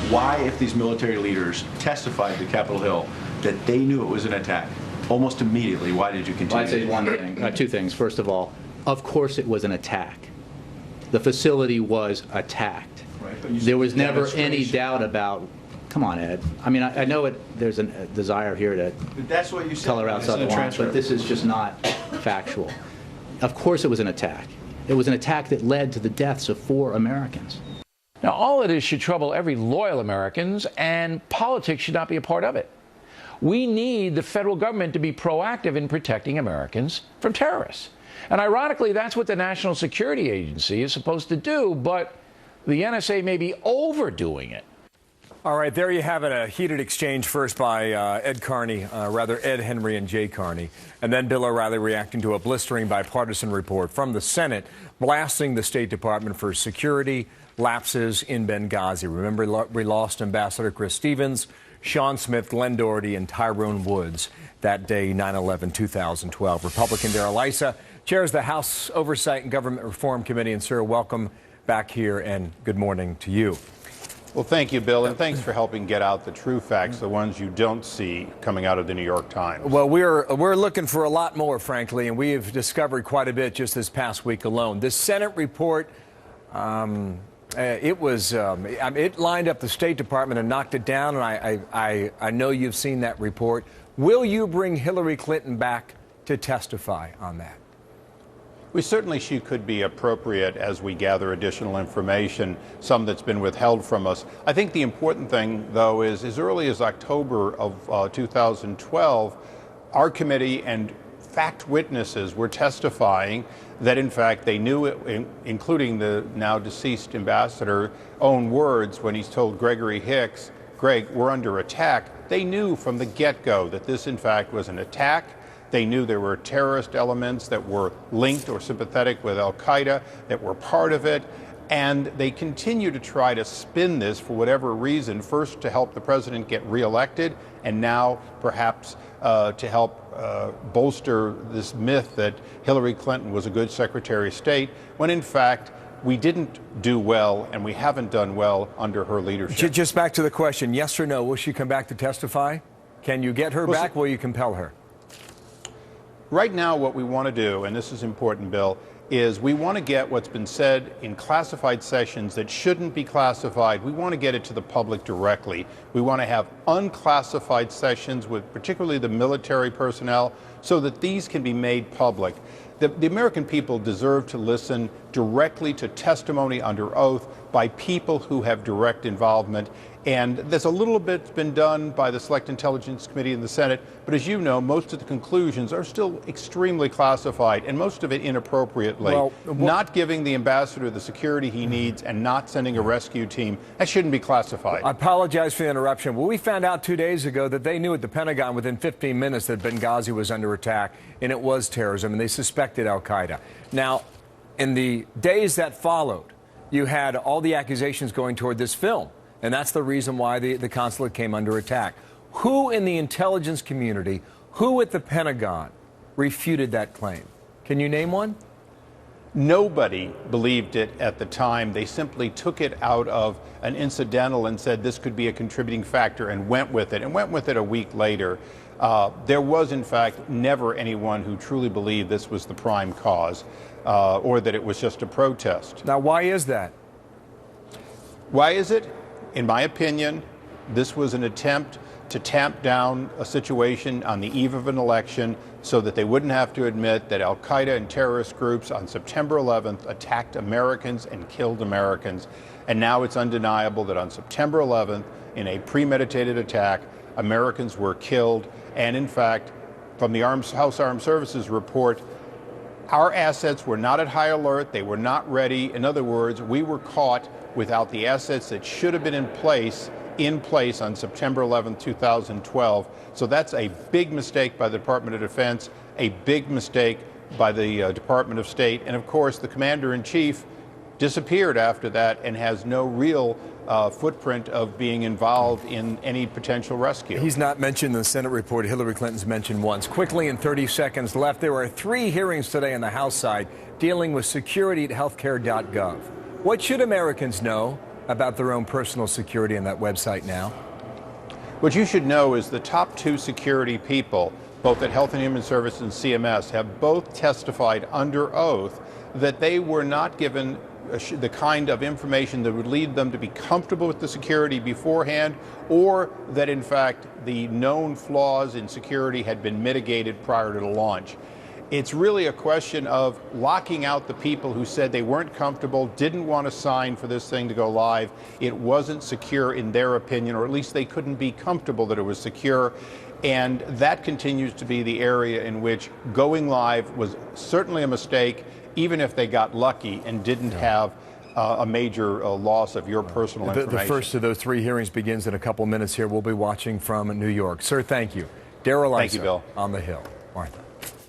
why, if these military leaders testified to Capitol Hill that they knew it was an attack, almost immediately, why did you continue? Well, I'd say one thing, two things. First of all, of course it was an attack. The facility was attacked. Right, there was never any doubt about. Come on, Ed. I mean, I know there's a desire here to that's what you said. Color outside the lines, but this is just not factual. Of course it was an attack. It was an attack that led to the deaths of 4 Americans. Now, all of this should trouble every loyal American, and politics should not be a part of it. We need the federal government to be proactive in protecting Americans from terrorists. And ironically, that's what the National Security Agency is supposed to do, but the NSA may be overdoing it. All right, there you have it, a heated exchange first by Ed Henry and Jay Carney, and then Bill O'Reilly reacting to a blistering bipartisan report from the Senate blasting the State Department for security lapses in Benghazi. Remember, we lost Ambassador Chris Stevens, Sean Smith, Glenn Doherty, and Tyrone Woods that day, 9/11/2012. Republican Darrel ISSA chairs the House Oversight and Government Reform Committee. And, sir, welcome back here, and good morning to you. Well, thank you, Bill, and thanks for helping get out the true facts, the ones you don't see coming out of the New York Times. Well, we're looking for a lot more, frankly, and we have discovered quite a bit just this past week alone. This Senate report, it lined up the State Department and knocked it down, and I know you've seen that report. Will you bring Hillary Clinton back to testify on that? She could be appropriate as we gather additional information, some that's been withheld from us. I think the important thing, though, is as early as October of 2012, our committee and fact witnesses were testifying that, in fact, they knew it, including the now deceased ambassador, own words when he's told Gregory Hicks, Greg, we're under attack. They knew from the get-go that this, in fact, was an attack. They knew there were terrorist elements that were linked or sympathetic with al-Qaeda that were part of it. And they continue to try to spin this for whatever reason, first to help the president get reelected, and now perhaps to help bolster this myth that Hillary Clinton was a good Secretary of State, when in fact we didn't do well and we haven't done well under her leadership. Just back to the question, yes or no, will she come back to testify? Can you get her back? Will you compel her? Right now, what we want to do, and this is important, Bill, is we want to get what's been said in classified sessions that shouldn't be classified. We want to get it to the public directly. We want to have unclassified sessions with particularly the military personnel so that these can be made public. The American people deserve to listen directly to testimony under oath by people who have direct involvement. And there's a little bit been done by the Select Intelligence Committee in the Senate, but as you know, most of the conclusions are still extremely classified, and most of it inappropriately. Not giving the ambassador the security he needs and not sending a rescue team, that shouldn't be classified. I apologize for the interruption. Well, we found out 2 days ago that they knew at the Pentagon within 15 minutes that Benghazi was under attack, and it was terrorism, and they suspected al-Qaeda. Now, in the days that followed, you had all the accusations going toward this film. And that's the reason why the consulate came under attack. Who in the intelligence community, who at the Pentagon refuted that claim? Can you name one? Nobody believed it at the time. They simply took it out of an incidental and said this could be a contributing factor and went with it a week later. There was, in fact, never anyone who truly believed this was the prime cause or that it was just a protest. Now, why is that? Why is it? In my opinion, this was an attempt to tamp down a situation on the eve of an election so that they wouldn't have to admit that al-Qaeda and terrorist groups on September 11th attacked Americans and killed Americans. And now it's undeniable that on September 11th, in a premeditated attack, Americans were killed. And in fact, from the House Armed Services report, our assets were not at high alert. They were not ready. In other words, we were caught without the assets that should have been in place on September 11, 2012. So that's a big mistake by the Department of Defense, a big mistake by the Department of State. And of course, the commander-in-chief disappeared after that and has no real footprint of being involved in any potential rescue. He's not mentioned in the Senate report. Hillary Clinton's mentioned once. Quickly, in 30 seconds left, there are 3 hearings today on the House side dealing with security at healthcare.gov. What should Americans know about their own personal security on that website now? What you should know is the top two security people, both at Health and Human Services and CMS, have both testified under oath that they were not given the kind of information that would lead them to be comfortable with the security beforehand, or that in fact the known flaws in security had been mitigated prior to the launch. It's really a question of locking out the people who said they weren't comfortable, didn't want to sign for this thing to go live. It wasn't secure in their opinion, or at least they couldn't be comfortable that it was secure. And that continues to be the area in which going live was certainly a mistake, even if they got lucky and didn't have a major loss of your personal information. The first of those 3 hearings begins in a couple minutes here. We'll be watching from New York. Sir, thank you. Darrel, thank you, Bill. On the Hill. Martha.